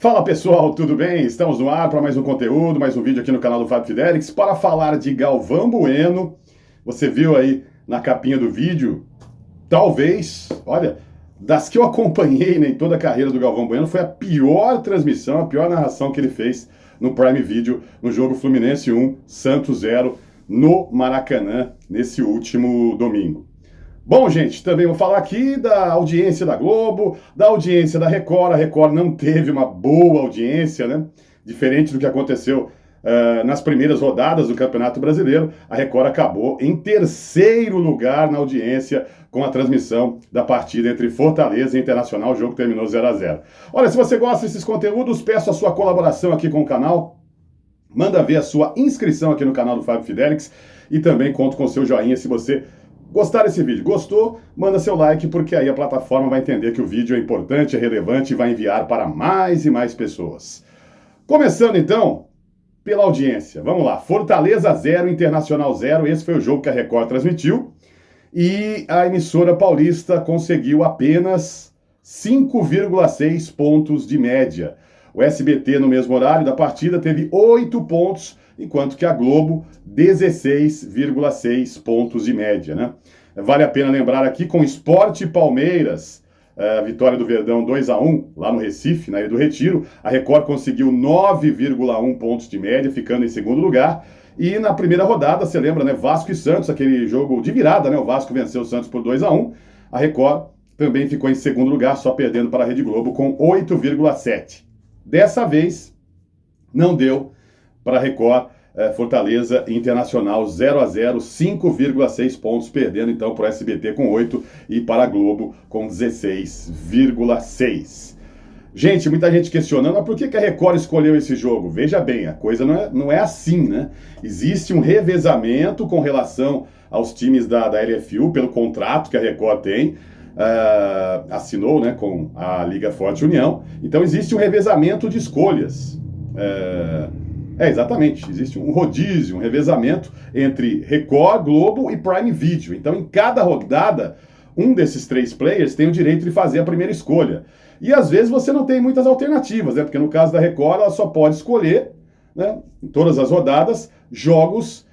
Fala pessoal, tudo bem? Estamos no ar para mais um conteúdo, mais um vídeo aqui no canal do Fábio Fidelix para falar de Galvão Bueno. Você viu aí na capinha do vídeo, talvez, olha, das que eu acompanhei em toda a carreira do Galvão Bueno, foi a pior transmissão, a pior narração que ele fez no Prime Video, no jogo Fluminense 1, Santos 0, no Maracanã, nesse último domingo. Bom, gente, também vou falar aqui da audiência da Globo, da audiência da Record. A Record não teve uma boa audiência, né? Diferente do que aconteceu nas primeiras rodadas do Campeonato Brasileiro, a Record acabou em terceiro lugar na audiência com a transmissão da partida entre Fortaleza e Internacional. O jogo terminou 0-0. Olha, se você gosta desses conteúdos, peço a sua colaboração aqui com o canal. Manda ver a sua inscrição aqui no canal do Fábio Fidelix e também conto com o seu joinha se você gostar desse vídeo. Gostou? Manda seu like, porque aí a plataforma vai entender que o vídeo é importante, é relevante e vai enviar para mais e mais pessoas. Começando então pela audiência. Vamos lá. Fortaleza 0, Internacional 0. Esse foi o jogo que a Record transmitiu. E a emissora paulista conseguiu apenas 5,6 pontos de média. O SBT, no mesmo horário da partida, teve 8 pontos, enquanto que a Globo, 16,6 pontos de média, né? Vale a pena lembrar aqui, com Sport e Palmeiras, a vitória do Verdão 2-1, lá no Recife, na Ilha do Retiro, a Record conseguiu 9,1 pontos de média, ficando em segundo lugar. E na primeira rodada, você lembra, né? Vasco e Santos, aquele jogo de virada, né? O Vasco venceu o Santos por 2-1. A Record também ficou em segundo lugar, só perdendo para a Rede Globo com 8,7. Dessa vez, não deu para a Record. Fortaleza Internacional 0-0, 5,6 pontos, perdendo então para o SBT com 8 e para a Globo com 16,6. Gente, muita gente questionando, mas por que a Record escolheu esse jogo? Veja bem, a coisa não é assim, né? Existe um revezamento com relação aos times da LFU, pelo contrato que a Record tem, assinou, né, com a Liga Forte União. Então existe um revezamento de escolhas. Exatamente, existe um rodízio, um revezamento entre Record, Globo e Prime Video. Então, em cada rodada, um desses três players tem o direito de fazer a primeira escolha. E às vezes você não tem muitas alternativas, né? Porque no caso da Record, ela só pode escolher, né, em todas as rodadas, jogos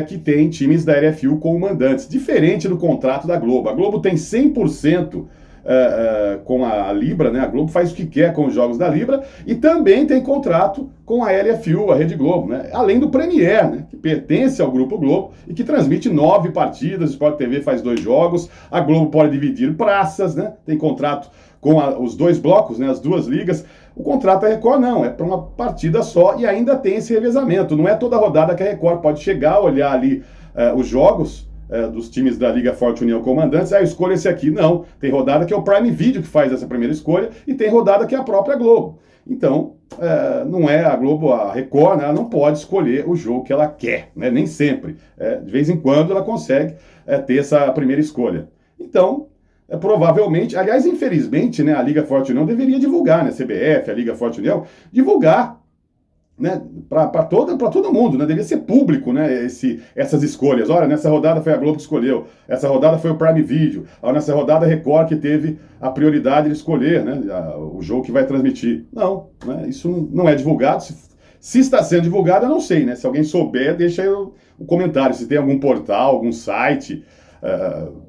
que tem times da LFU como mandantes, diferente do contrato da Globo. A Globo tem 100% com a Libra, né? A Globo faz o que quer com os jogos da Libra e também tem contrato com a LFU, a Rede Globo, né? Além do Premier, né? Que pertence ao Grupo Globo e que transmite 9 partidas, o Sport TV faz 2 jogos, a Globo pode dividir praças, né? Tem contrato com os 2 blocos, né? As 2 ligas. O contrato da Record não, é para uma partida só e ainda tem esse revezamento. Não é toda rodada que a Record pode chegar, olhar ali os jogos dos times da Liga Forte União Comandantes, eu escolho esse aqui. Não, tem rodada que é o Prime Video que faz essa primeira escolha e tem rodada que é a própria Globo. Então, não é a Globo, a Record, né, ela não pode escolher o jogo que ela quer, né, nem sempre. De vez em quando ela consegue ter essa primeira escolha. Então, provavelmente, aliás, infelizmente, né, a Liga Forte União deveria divulgar, né, a CBF, a Liga Forte União, divulgar, né, para todo mundo, né, deveria ser público, né, essas escolhas. Olha, nessa rodada foi a Globo que escolheu, essa rodada foi o Prime Video, nessa rodada a Record que teve a prioridade de escolher, né, o jogo que vai transmitir. Não, né, isso não é divulgado. Se está sendo divulgado, eu não sei, né, se alguém souber, deixa aí um comentário, se tem algum portal, algum site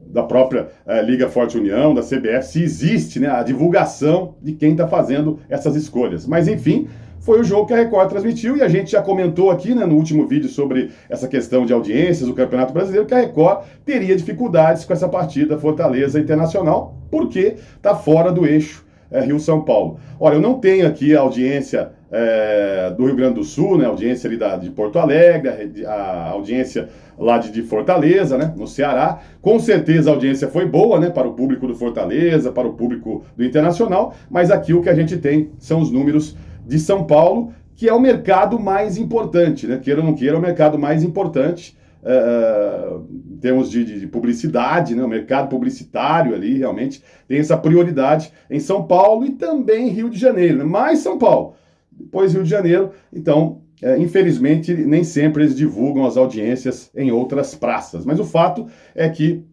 da própria Liga Forte União, da CBF, se existe, né, a divulgação de quem está fazendo essas escolhas. Mas, enfim, foi o jogo que a Record transmitiu e a gente já comentou aqui, né, no último vídeo sobre essa questão de audiências do Campeonato Brasileiro, que a Record teria dificuldades com essa partida Fortaleza Internacional, porque está fora do eixo Rio-São Paulo. Olha, eu não tenho aqui a audiência do Rio Grande do Sul, né, a audiência ali de Porto Alegre, a audiência lá de Fortaleza, né, no Ceará. Com certeza a audiência foi boa, né, para o público do Fortaleza, para o público do Internacional, mas aqui o que a gente tem são os números de São Paulo, que é o mercado mais importante, né? Queira ou não queira, é o mercado mais importante em termos de publicidade, né? O mercado publicitário ali realmente tem essa prioridade em São Paulo e também Rio de Janeiro, né? Mais São Paulo, depois Rio de Janeiro. Então, infelizmente, nem sempre eles divulgam as audiências em outras praças, mas o fato é que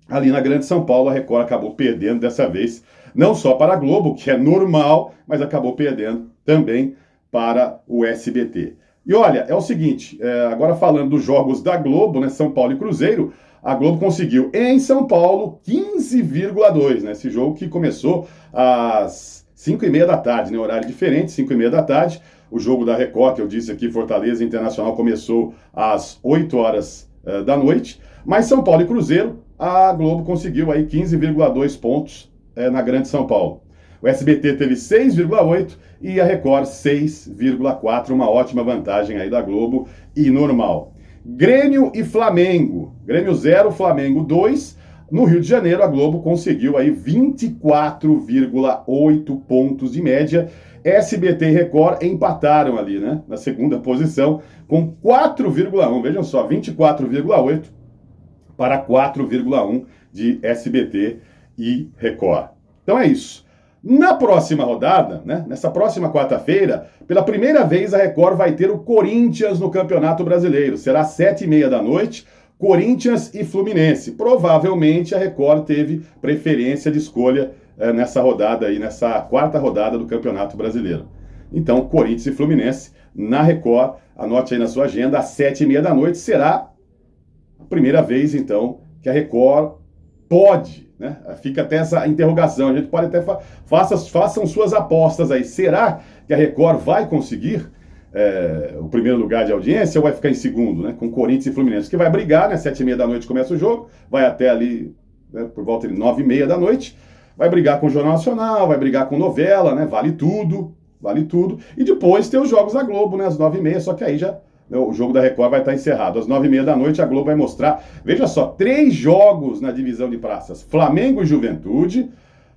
ali na Grande São Paulo a Record acabou perdendo dessa vez não só para a Globo, que é normal, mas acabou perdendo também para o SBT. E olha, é o seguinte, agora falando dos jogos da Globo, né, São Paulo e Cruzeiro, a Globo conseguiu em São Paulo 15,2, né, esse jogo que começou às 5h30 da tarde, né, horário diferente, 5h30 da tarde. O jogo da Record, que eu disse aqui, Fortaleza Internacional, começou às 8 horas da noite, mas São Paulo e Cruzeiro, a Globo conseguiu aí 15,2 pontos na Grande São Paulo. O SBT teve 6,8 e a Record 6,4, uma ótima vantagem aí da Globo e normal. Grêmio e Flamengo, Grêmio 0, Flamengo 2. No Rio de Janeiro, a Globo conseguiu aí 24,8 pontos de média. SBT e Record empataram ali, né, na segunda posição, com 4,1. Vejam só, 24,8 para 4,1 de SBT e Record. Então é isso. Na próxima rodada, né, nessa próxima quarta-feira, pela primeira vez a Record vai ter o Corinthians no Campeonato Brasileiro. Será às 7h30 da noite, Corinthians e Fluminense. Provavelmente a Record teve preferência de escolha nessa rodada aí, nessa quarta rodada do Campeonato Brasileiro. Então, Corinthians e Fluminense na Record, anote aí na sua agenda, às 7h30 da noite, será a primeira vez, então, que a Record pode, né? Fica até essa interrogação, a gente pode até façam suas apostas aí. Será que a Record vai conseguir o primeiro lugar de audiência ou vai ficar em segundo, né? Com Corinthians e Fluminense, que vai brigar, né? 7h30 da noite começa o jogo, vai até ali, né, por volta de 9h30 da noite, vai brigar com o Jornal Nacional, vai brigar com novela, né? Vale tudo. E depois tem os jogos da Globo, né? Às 9h30, só que aí já o jogo da Record vai estar encerrado. Às 9h30 da noite a Globo vai mostrar, veja só, 3 jogos na divisão de praças. Flamengo e Juventude,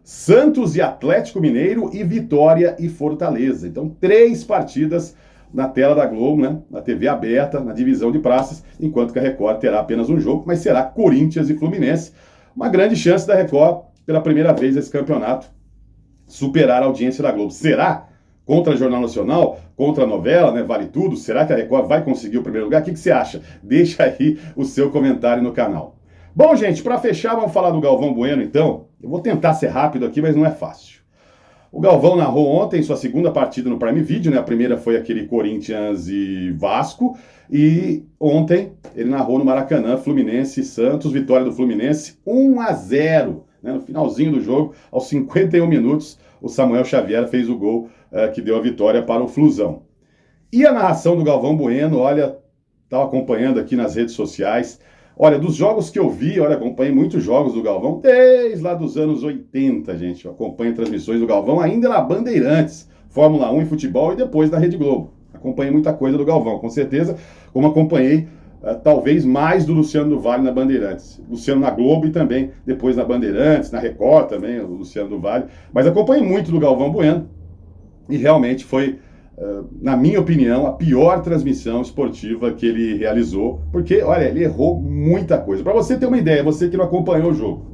Santos e Atlético Mineiro e Vitória e Fortaleza. Então 3 partidas na tela da Globo, né, na TV aberta, na divisão de praças, enquanto que a Record terá apenas um jogo, mas será Corinthians e Fluminense. Uma grande chance da Record, pela primeira vez nesse campeonato, superar a audiência da Globo. Será? Contra o Jornal Nacional, contra a novela, né? Vale tudo. Será que a Record vai conseguir o primeiro lugar? O que você acha? Deixa aí o seu comentário no canal. Bom, gente, para fechar, vamos falar do Galvão Bueno, então. Eu vou tentar ser rápido aqui, mas não é fácil. O Galvão narrou ontem sua segunda partida no Prime Video, né? A primeira foi aquele Corinthians e Vasco. E ontem ele narrou no Maracanã, Fluminense e Santos, vitória do Fluminense, 1-0. Né? No finalzinho do jogo, aos 51 minutos, o Samuel Xavier fez o gol que deu a vitória para o Flusão. E a narração do Galvão Bueno, olha, estava acompanhando aqui nas redes sociais. Olha, dos jogos que eu vi, olha, acompanhei muitos jogos do Galvão, desde lá dos anos 80, gente. Eu acompanho transmissões do Galvão ainda na Bandeirantes, Fórmula 1 e futebol, e depois na Rede Globo. Acompanhei muita coisa do Galvão, com certeza, como acompanhei talvez mais do Luciano do Vale na Bandeirantes. Luciano na Globo e também depois na Bandeirantes, na Record também, o Luciano do Vale. Mas acompanhei muito do Galvão Bueno e realmente foi, na minha opinião, a pior transmissão esportiva que ele realizou, porque, olha, ele errou muita coisa. Para você ter uma ideia, você que não acompanhou o jogo,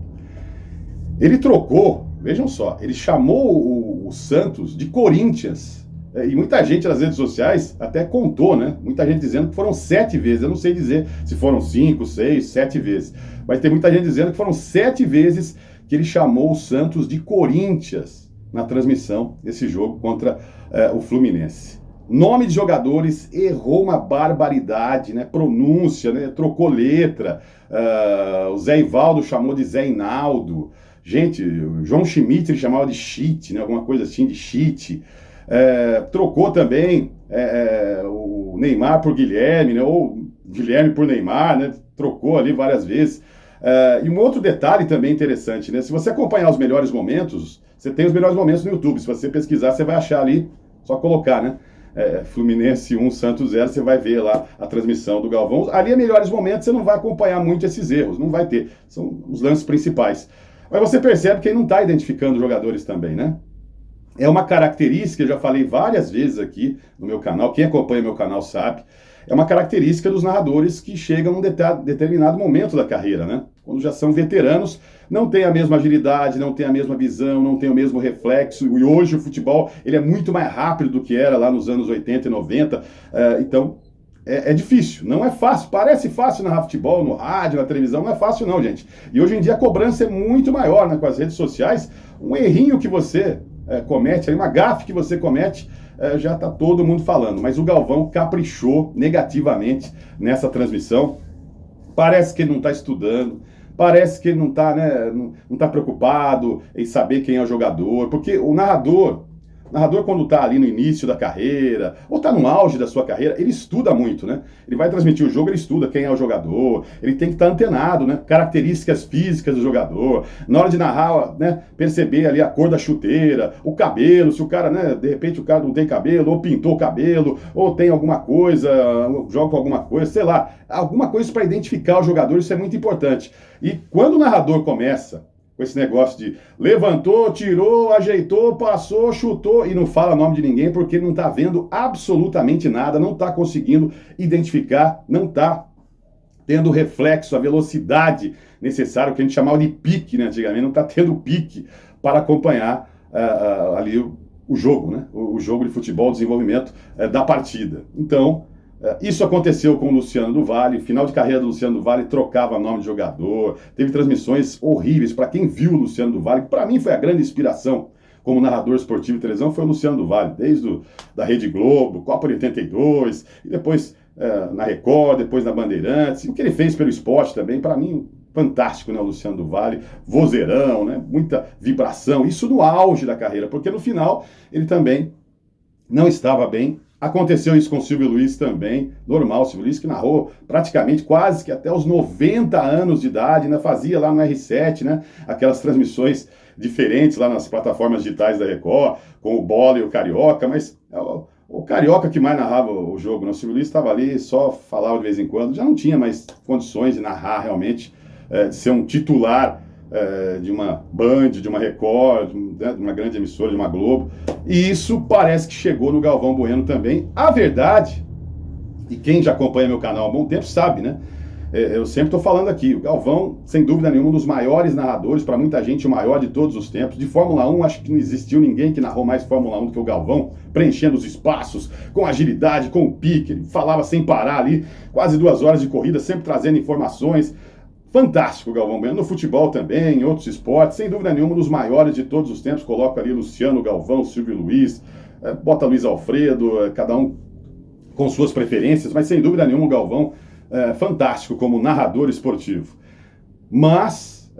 ele trocou, vejam só, ele chamou o Santos de Corinthians. E muita gente nas redes sociais até contou, né? Muita gente dizendo que foram 7 vezes. Eu não sei dizer se foram 5, 6, 7 vezes. Mas tem muita gente dizendo que foram 7 vezes que ele chamou o Santos de Corinthians na transmissão desse jogo contra o Fluminense. Nome de jogadores, errou uma barbaridade, né? Pronúncia, né? Trocou letra. O Zé Ivaldo chamou de Zé Inaldo. Gente, o João Schmidt ele chamava de cheat, né? Alguma coisa assim, de cheat. Trocou também o Neymar por Guilherme, né? Ou Guilherme por Neymar, né? Trocou ali várias vezes. E um outro detalhe também interessante, né? Se você acompanhar os melhores momentos, você tem os melhores momentos no YouTube. Se você pesquisar, você vai achar ali, só colocar, né? Fluminense 1, Santos 0, você vai ver lá a transmissão do Galvão. Ali é melhores momentos, você não vai acompanhar muito esses erros, não vai ter. São os lances principais. Mas você percebe que ele não está identificando os jogadores também, né? É uma característica, eu já falei várias vezes aqui no meu canal, quem acompanha meu canal sabe, é uma característica dos narradores que chegam num determinado momento da carreira, né? Quando já são veteranos, não tem a mesma agilidade, não tem a mesma visão, não tem o mesmo reflexo, e hoje o futebol ele é muito mais rápido do que era lá nos anos 80 e 90, então é difícil, não é fácil. Parece fácil narrar futebol, no rádio, na televisão, não é fácil não, gente. E hoje em dia a cobrança é muito maior, né? Com as redes sociais, um errinho que você comete, uma gafe que você comete, já está todo mundo falando. Mas o Galvão caprichou negativamente nessa transmissão. Parece que ele não está estudando, parece que ele não está, né, não tá preocupado em saber quem é o jogador, porque o narrador quando está ali no início da carreira, ou está no auge da sua carreira, ele estuda muito, né? Ele vai transmitir o jogo, ele estuda quem é o jogador, ele tem que estar antenado, né? Características físicas do jogador, na hora de narrar, né, perceber ali a cor da chuteira, o cabelo, se o cara, né, de repente o cara não tem cabelo, ou pintou o cabelo, ou tem alguma coisa, joga com alguma coisa, sei lá, alguma coisa para identificar o jogador, isso é muito importante. E quando o narrador começa com esse negócio de levantou, tirou, ajeitou, passou, chutou e não fala nome de ninguém porque não está vendo absolutamente nada, não está conseguindo identificar, não está tendo o reflexo, a velocidade necessária, o que a gente chamava de pique, né, antigamente, não está tendo pique para acompanhar ali o jogo, né, o jogo de futebol, o desenvolvimento da partida. Então, isso aconteceu com o Luciano do Vale, final de carreira do Luciano do Vale, trocava nome de jogador, teve transmissões horríveis. Para quem viu o Luciano do Vale, para mim foi a grande inspiração como narrador esportivo de televisão, foi o Luciano do Vale, desde da Rede Globo, Copa de 82, e depois na Record, depois na Bandeirantes, e o que ele fez pelo esporte também, para mim, fantástico, né, o Luciano do Vale, vozeirão, né, muita vibração, isso no auge da carreira, porque no final ele também não estava bem. Aconteceu isso com o Silvio Luiz também, normal, o Silvio Luiz que narrou praticamente quase que até os 90 anos de idade, ainda fazia lá no R7, né, aquelas transmissões diferentes lá nas plataformas digitais da Record, com o Bola e o Carioca, mas o Carioca que mais narrava o jogo, né? O Silvio Luiz estava ali, só falava de vez em quando, já não tinha mais condições de narrar realmente, de ser um titular de uma Band, de uma Record, de uma grande emissora, de uma Globo. E isso parece que chegou no Galvão Bueno também. A verdade, e quem já acompanha meu canal há um bom tempo sabe, né? Eu sempre estou falando aqui, o Galvão, sem dúvida nenhuma, um dos maiores narradores, para muita gente o maior de todos os tempos. De Fórmula 1, acho que não existiu ninguém que narrou mais Fórmula 1 do que o Galvão, preenchendo os espaços, com agilidade, com o pique, ele falava sem parar ali, quase 2 horas de corrida, sempre trazendo informações. Fantástico o Galvão Bueno, no futebol também, em outros esportes, sem dúvida nenhuma, um dos maiores de todos os tempos. Coloco ali Luciano, Galvão, Silvio Luiz, bota Luiz Alfredo, cada um com suas preferências, mas sem dúvida nenhuma o Galvão fantástico como narrador esportivo. Mas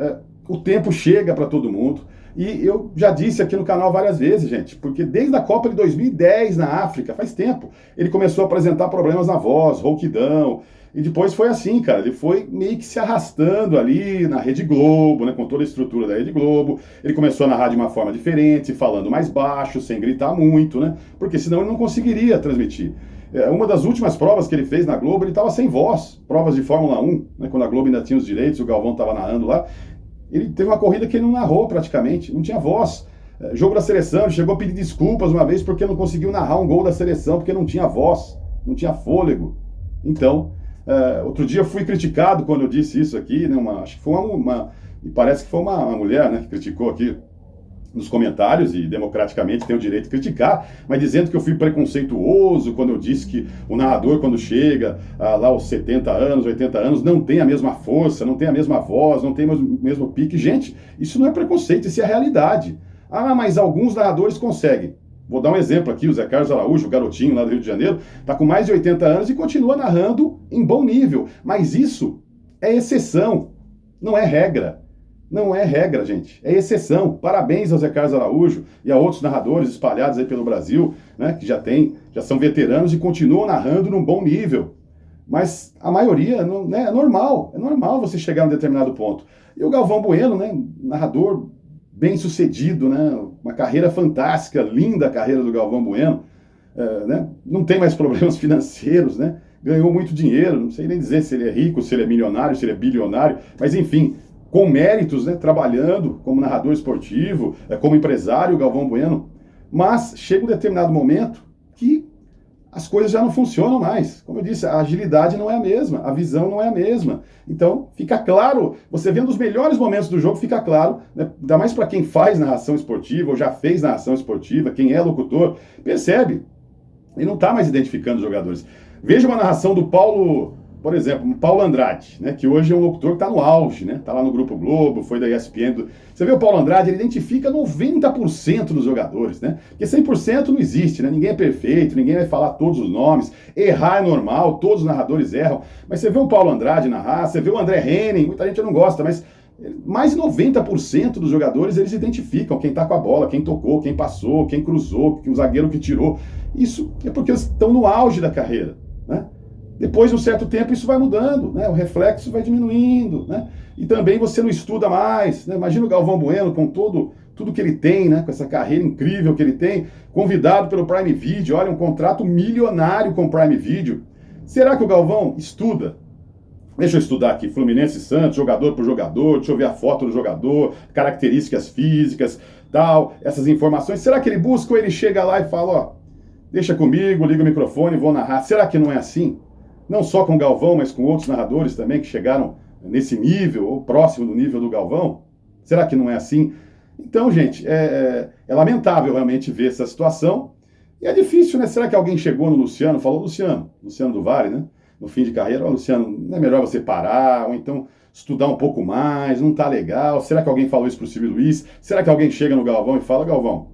o tempo chega para todo mundo, e eu já disse aqui no canal várias vezes, gente, porque desde a Copa de 2010 na África, faz tempo, ele começou a apresentar problemas na voz, rouquidão. E depois foi assim, cara, ele foi meio que se arrastando ali na Rede Globo, né, com toda a estrutura da Rede Globo. Ele começou a narrar de uma forma diferente, falando mais baixo, sem gritar muito, né, porque senão ele não conseguiria transmitir. Uma das últimas provas que ele fez na Globo, ele estava sem voz, provas de Fórmula 1, né, quando a Globo ainda tinha os direitos, o Galvão estava narrando lá. Ele teve uma corrida que ele não narrou praticamente, não tinha voz. Jogo da seleção, ele chegou a pedir desculpas uma vez porque não conseguiu narrar um gol da seleção, porque não tinha voz, não tinha fôlego. Então, outro dia eu fui criticado quando eu disse isso aqui, né, acho que foi e parece que foi uma mulher, né, que criticou aqui nos comentários, e democraticamente tem o direito de criticar, mas dizendo que eu fui preconceituoso quando eu disse que o narrador, quando chega lá aos 70 anos, 80 anos, não tem a mesma força, não tem a mesma voz, não tem o mesmo pique. Gente, isso não é preconceito, isso é a realidade. Ah, mas alguns narradores conseguem. Vou dar um exemplo aqui, o Zé Carlos Araújo, o garotinho lá do Rio de Janeiro, está com mais de 80 anos e continua narrando em bom nível. Mas isso é exceção, não é regra. Não é regra, gente, é exceção. Parabéns ao Zé Carlos Araújo e a outros narradores espalhados aí pelo Brasil, né, que já são veteranos e continuam narrando num bom nível. Mas a maioria, né, é normal você chegar a um determinado ponto. E o Galvão Bueno, né, narrador bem sucedido, né, uma carreira fantástica, linda a carreira do Galvão Bueno, né, não tem mais problemas financeiros, né, ganhou muito dinheiro, não sei nem dizer se ele é rico, se ele é milionário, se ele é bilionário, mas enfim, com méritos, né, trabalhando como narrador esportivo, como empresário, o Galvão Bueno. Mas chega um determinado momento que as coisas já não funcionam mais. Como eu disse, a agilidade não é a mesma, a visão não é a mesma. Então, fica claro, você vendo os melhores momentos do jogo, fica claro, né, ainda mais para quem faz narração esportiva, ou já fez narração esportiva, quem é locutor, percebe, ele não está mais identificando os jogadores. Veja uma narração do Paulo, por exemplo, Paulo Andrade, né, que hoje é um locutor que está no auge, né, está lá no Grupo Globo, foi da ESPN. Você vê o Paulo Andrade, ele identifica 90% dos jogadores, né, porque 100% não existe, né, ninguém é perfeito, ninguém vai falar todos os nomes, errar é normal, todos os narradores erram, mas você vê o Paulo Andrade narrar, você vê o André Henning, muita gente não gosta, mas mais de 90% dos jogadores, eles identificam quem tá com a bola, quem tocou, quem passou, quem cruzou, o zagueiro que tirou. Isso é porque eles estão no auge da carreira, né? Depois de um certo tempo isso vai mudando, né? O reflexo vai diminuindo, né? E também você não estuda mais, né? Imagina o Galvão Bueno com tudo que ele tem, né? Com essa carreira incrível que ele tem, convidado pelo Prime Video, olha, um contrato milionário com o Prime Video. Será que o Galvão estuda? Deixa eu estudar aqui, Fluminense e Santos, jogador por jogador, deixa eu ver a foto do jogador, características físicas, tal, essas informações. Será que ele busca ou ele chega lá e fala, ó, deixa comigo, liga o microfone, vou narrar. Será que não é assim? Não só com o Galvão, mas com outros narradores também que chegaram nesse nível, ou próximo do nível do Galvão? Será que não é assim? Então, gente, é lamentável realmente ver essa situação. E é difícil, né? Será que alguém chegou no Luciano, falou, Luciano do Vale, né? No fim de carreira, ó, Luciano, não é melhor você parar, ou então estudar um pouco mais, não tá legal? Será que alguém falou isso pro Silvio Luiz? Será que alguém chega no Galvão e fala, Galvão,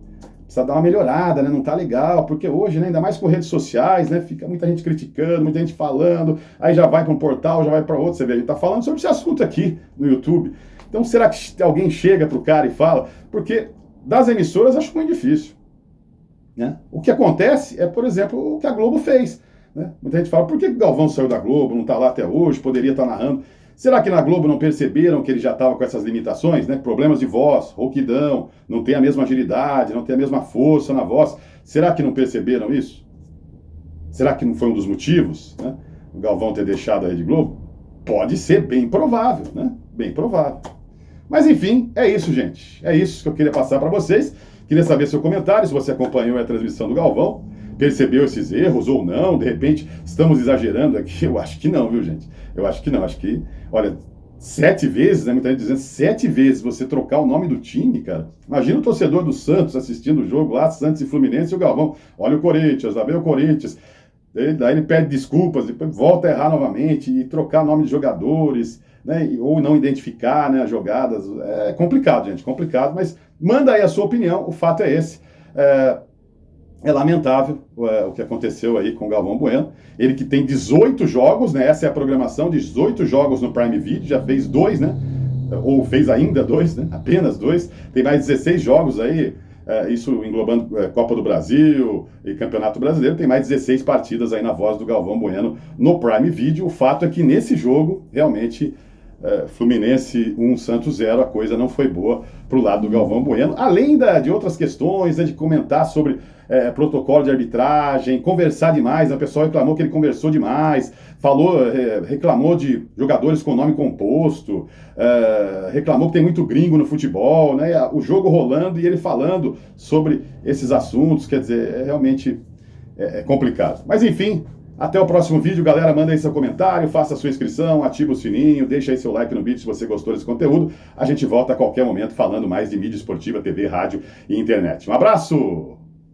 precisa dar uma melhorada, né? Não tá legal, porque hoje, né, ainda mais com redes sociais, né, fica muita gente criticando, muita gente falando, aí já vai para um portal, já vai para outro, você vê, a gente tá falando sobre esse assunto aqui no YouTube. Então, será que alguém chega pro cara e fala? Porque das emissoras acho muito difícil, né? O que acontece é, por exemplo, o que a Globo fez, né? Muita gente fala, por que o Galvão saiu da Globo, não está lá até hoje, poderia estar narrando? Será que na Globo não perceberam que ele já estava com essas limitações, né? Problemas de voz, rouquidão, não tem a mesma agilidade, não tem a mesma força na voz. Será que não perceberam isso? Será que não foi um dos motivos, né? O Galvão ter deixado a Rede Globo? Pode ser bem provável, né? Bem provável. Mas enfim, é isso, gente. É isso que eu queria passar para vocês. Queria saber seu comentário, se você acompanhou a transmissão do Galvão, percebeu esses erros ou não, de repente estamos exagerando aqui. Eu acho que não, viu, gente? Eu acho que não, acho que, olha, 7 vezes, né, muita gente dizendo, 7 vezes você trocar o nome do time, cara. Imagina o torcedor do Santos assistindo o jogo lá, Santos e Fluminense e o Galvão, olha o Corinthians, lá vem o Corinthians, daí ele pede desculpas, depois volta a errar novamente e trocar nome de jogadores, né, ou não identificar, né, as jogadas. É complicado, gente, complicado, mas manda aí a sua opinião, o fato é esse. É lamentável o que aconteceu aí com o Galvão Bueno. Ele que tem 18 jogos, né? Essa é a programação, 18 jogos no Prime Video, já fez 2, né? Ou fez ainda 2, né? Apenas 2. Tem mais 16 jogos aí, isso englobando Copa do Brasil e Campeonato Brasileiro. Tem mais 16 partidas aí na voz do Galvão Bueno no Prime Video. O fato é que nesse jogo, realmente, Fluminense 1, Santos 0, a coisa não foi boa pro lado do Galvão Bueno. Além de outras questões, né, de comentar sobre protocolo de arbitragem, conversar demais, o pessoal reclamou que ele conversou demais, reclamou de jogadores com nome composto, reclamou que tem muito gringo no futebol, né, o jogo rolando e ele falando sobre esses assuntos, quer dizer, realmente complicado. Mas enfim, até o próximo vídeo, galera, manda aí seu comentário, faça a sua inscrição, ativa o sininho, deixa aí seu like no vídeo se você gostou desse conteúdo. A gente volta a qualquer momento falando mais de mídia esportiva, TV, rádio e internet. Um abraço!